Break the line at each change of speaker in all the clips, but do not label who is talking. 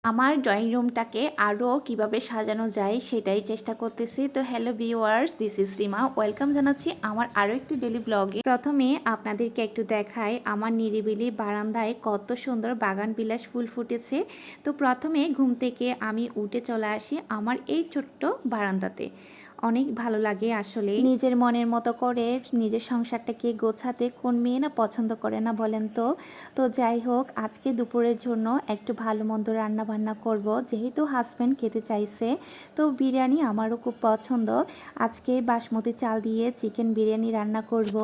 আমার ড্রয়িং রুমটাকে আরও কিভাবে সাজানো যায় সেটাই চেষ্টা করতেছি। তো hello viewers, this is Rima, welcome জানাচ্ছি আমার আরও একটি ডেলি ব্লগে। প্রথমে আপনাদেরকে একটু দেখাই আমার নিরিবিলি বারান্দায় কত সুন্দর বাগান বিলাস ফুল ফুটেছে। তো প্রথমে ঘুম থেকে আমি উঠে চলে আসি আমার এই ছোট্ট বারান্দাতে। অনেক ভালো লাগে আসলে নিজের মনের মতো করে নিজের সংসারটাকে গোছাতে। কোন মেয়ে না পছন্দ করে না বলেন তো? তো যাই হোক, আজকে দুপুরের জন্য একটু ভালো মন্দ রান্না বান্না করব, যেহেতু হাজব্যান্ড খেতে চাইছে। তো বিরিয়ানি আমারও খুব পছন্দ। আজকে বাসমতি চাল দিয়ে চিকেন বিরিয়ানি রান্না করব।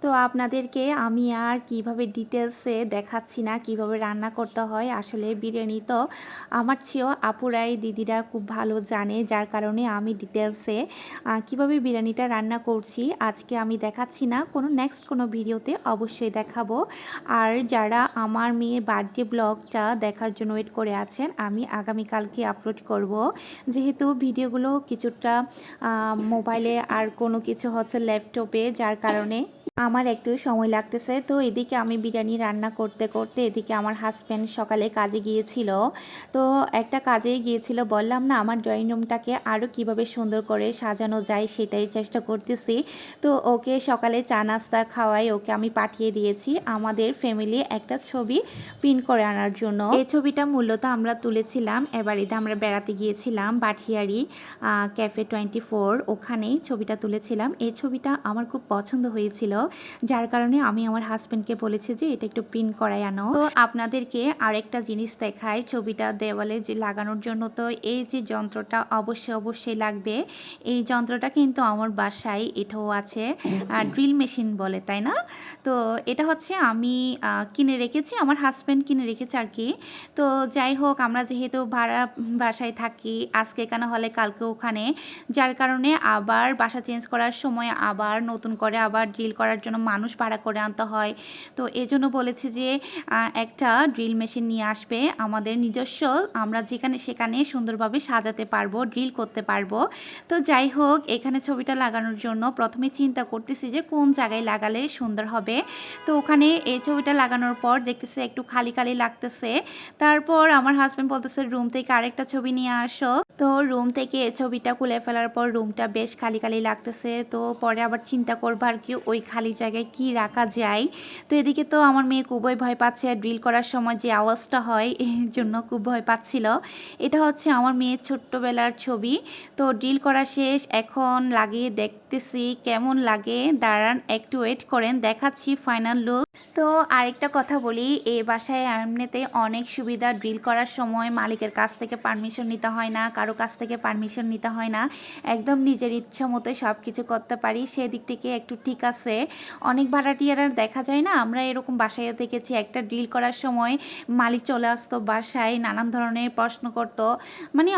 তো আপনাদেরকে আমি আর কিভাবে ডিটেলসে দেখাচ্ছি না কিভাবে রান্না করতে হয়। আসলে বিরিয়ানি তো আমার চেয়েও আপুরাই দিদিরা খুব ভালো জানে, যার কারণে আমি ডিটেলসে কিভাবে বিরিয়ানিটা রান্না করছি আজকে আমি দেখাচ্ছি না। নেক্সট কোনো ভিডিওতে অবশ্যই দেখাবো। আর যারা আমার মেয়ের বার্থডে ব্লগটা দেখার জন্য ওয়েট করে আছেন, আমি আগামীকালকে আপলোড করব। যেহেতু ভিডিওগুলো কিছুটা মোবাইলে আর কোনো কিছু হচ্ছে ল্যাপটপে, যার কারণে আমার একটু সময় লাগতেছে। তো এদিকে আমি বিরিয়ানি রান্না করতে করতে এদিকে আমার হাজব্যান্ড সকালে কাজে গিয়েছিল। তো একটা কাজে গিয়েছিল, বললাম না আমার ড্রয়িং রুমটাকে আরও কিভাবে সুন্দর করে সাজানো যায় সেটাই চেষ্টা করতেছি। তো ওকে সকালে চা নাস্তা খাওয়াই ওকে আমি পাঠিয়ে দিয়েছি আমাদের ফ্যামিলি একটা ছবি প্রিন্ট করে আনার জন্য। এই ছবিটা মূলত আমরা তুলেছিলাম এবাড়িতে আমরা বেড়াতে গিয়েছিলাম বাঠিয়ারি ক্যাফে 24, ওখানেই ছবিটা তুলেছিলাম। এই ছবিটা আমার খুব পছন্দ হয়েছিল, যার কারণে আমি আমার হাজব্যান্ডকে বলেছি যে এটা একটু প্রিন্ট করাই আনো। তো আপনাদেরকে আরেকটা জিনিস দেখাই ছবিটা দেওয়ালে যে লাগানোর জন্য। তো এই যে যন্ত্রটা অবশ্যই লাগবে। এই যন্ত্রটা কিন্তু আমার বাসায় এটাও আছে, ড্রিল মেশিন বলে তাই না? তো এটা হচ্ছে আমি কিনে রেখেছি, আমার হাজব্যান্ড কিনে রেখেছে আর কি। তো যাই হোক, আমরা যেহেতু ভাড়া বাসায় থাকি, আজকে এখানে হলে কালকে ওখানে, যার কারণে আবার বাসা চেঞ্জ করার সময় আবার নতুন করে আবার ড্রিল করার জন্য মানুষ ভাড়া করে আনতে হয়। তো এজন্য বলেছে যে একটা ড্রিল মেশিন নিয়ে আসবে আমাদের নিজস্ব, আমরা যেখানে সেখানে সুন্দরভাবে সাজাতে পারবো, ড্রিল করতে পারবো। তো যাই হোক, এখানে ছবিটা লাগানোর জন্য প্রথমে চিন্তা করতেছি যে কোন জায়গায় লাগালে সুন্দর হবে। তো ওখানে এই ছবিটা লাগানোর পর দেখতেছি একটু খালি খালি লাগতেছে। তারপর আমার হাজব্যান্ড বলতেছে রুম থেকে আরেকটা ছবি নিয়ে আসো। তো রুম থেকে এই ছবিটা খুলে ফেলার পর রুমটা বেশ খালি খালি লাগতেছে। তো পরে আবার চিন্তা করবো আর কি ওই খালি জায়গায় কি রাখা যায়। তো এদিকে তো আমার মেয়ে খুবই ভয় পাচ্ছে, ড্রিল করার সময় যে আওয়াজটা হয় এর জন্য খুব ভয় পাচ্ছিল। এটা হচ্ছে আমার মেয়ের ছোট্টবেলার ছবি। তো ড্রিল করা শেষ, এখন লাগিয়ে দেখতেছি কেমন লাগে। দাঁড়ান একটু ওয়েট করেন, দেখাচ্ছি ফাইনাল লুক। তো আরেকটা কথা বলি, এই বাসায় এমনিতে অনেক সুবিধা। ড্রিল করার সময় মালিকের কাছ থেকে পারমিশন নিতে হয় না, কারো কাছ থেকে পারমিশন নিতে হয় না, একদম নিজের ইচ্ছা মতোই সব কিছু করতে পারি। সেদিক থেকে একটু ঠিক আছে। অনেক ভাড়াটিয়ারা দেখা যায় না, আমরা এরকম বাসায় দেখেছি একটা ড্রিল করার সময় মালিক চলে আসতো বাসায়, নানান ধরনের প্রশ্ন করতো, মানে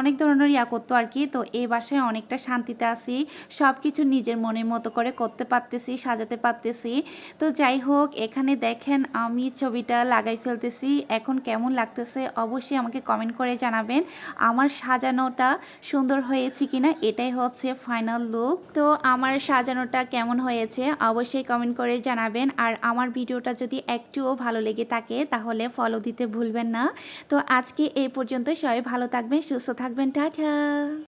অনেক ধরনের করতো আর কি। তো এই বাসায় অনেকটা শান্তিতে আছি, সব কিছু নিজের মনের মতো করে করতে পারতেছি, সাজাতে পারতেছি। তো যাই হোক, এখানে দেখেন আমি ছবিটা লাগাই ফেলতেছি। এখন কেমন লাগতেছে অবশ্যই আমাকে কমেন্ট করে জানাবেন আমার সাজানোটা সুন্দর হয়েছে কিনা। এটাই হচ্ছে ফাইনাল লুক। তো আমার সাজানোটা কেমন হয়েছে অবশ্যই কমেন্ট করে জানাবেন। আর আমার ভিডিওটা যদি একটুও ভালো লেগে থাকে তাহলে ফলো দিতে ভুলবেন না। তো আজকে এই পর্যন্ত, সবাই ভালো থাকবেন, সুস্থ থাকবেন, টাটা।